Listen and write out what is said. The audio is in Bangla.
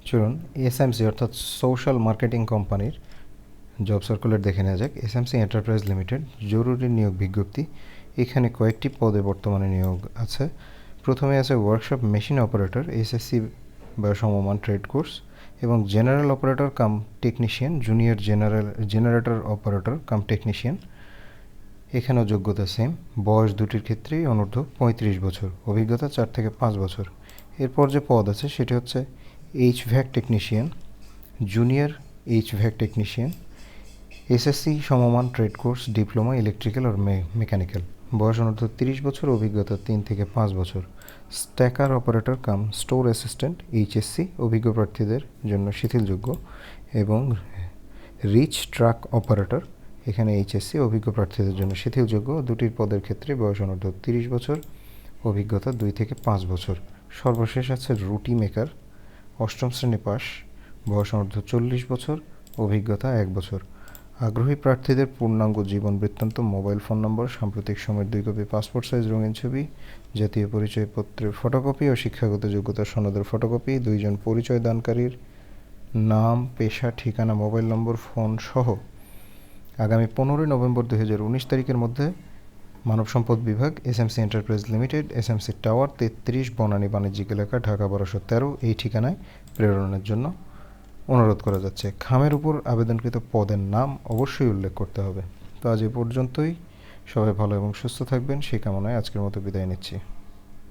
চলুন এসএমসি অর্থাৎ সোশ্যাল মার্কেটিং কোম্পানির জব সার্কুলার দেখে নেওয়া যাক। এসএমসি এন্টারপ্রাইজ লিমিটেড জরুরি নিয়োগ বিজ্ঞপ্তি। এখানে কয়েকটি পদে বর্তমানে নিয়োগ আছে। প্রথমে আছে ওয়ার্কশপ মেশিন অপারেটর, এসএসসি বা সমমান ট্রেড কোর্স, এবং জেনারেল অপারেটর কাম টেকনিশিয়ান, জুনিয়র জেনারেটর অপারেটর কাম টেকনিশিয়ান। এখানেও যোগ্যতা সেম। বয়স দুটির ক্ষেত্রেই অনূর্ধ্ব 35 বছর, অভিজ্ঞতা 4 থেকে 5 বছর। এরপর যে পদ আছে সেটি হচ্ছে HVAC technician, junior HVAC technician, SSC সমমান ট্রেড কোর্স, ডিপ্লোমা ইলেকট্রিক্যাল আর মেকানিক্যাল। বয়স অনূর্ধ্ব 30 বছর, অভিজ্ঞতা 3 থেকে 5 বছর। Stacker operator cum store assistant, HSC, অভিজ্ঞ প্রার্থীদের জন্য শিথিলযোগ্য। এবং রিচ ট্রাক অপারেটর, এখানে এইচএসসি, অভিজ্ঞ প্রার্থীদের জন্য শিথিলযোগ্য। দুটির পদের ক্ষেত্রে বয়স অনূর্ধ্ব 30 বছর, অভিজ্ঞতা 2 থেকে 5 বছর। সর্বশেষ আছে রুটি মেকার, 8ম শ্রেণী পাস, বয়স অনূর্ধ্ব 40 বছর, অভিজ্ঞতা 1 বছর। আগ্রহী প্রার্থীদের পূর্ণাঙ্গ জীবন বৃত্তান্ত, মোবাইল ফোন নম্বর, সাম্প্রতিক সময়ের 2 কপি পাসপোর্ট সাইজ রঙিন ছবি, জাতীয় পরিচয়পত্রের ফটোকপি ও শিক্ষাগত যোগ্যতার সনদের ফটোকপি, 2 জন পরিচয় দানকারীর নাম, পেশা, ঠিকানা, মোবাইল নম্বর, ফোন সহ আগামী 15 নভেম্বর 2019 তারিখের মধ্যে মানব সম্পদ বিভাগ, SMC enterprise limited, SMC tower 33, Banani বাণিজ্যিক এলাকা, ঢাকা 1213 এই ঠিকানায় প্রেরণের জন্য অনুরোধ করা যাচ্ছে। খামের উপর আবেদনকৃত পদের নাম অবশ্যই উল্লেখ করতে হবে। তো আজ এ পর্যন্তই। সবাই ভালো এবং সুস্থ থাকবেন সেই কামনায় আজকের মতো বিদায় নিচ্ছি।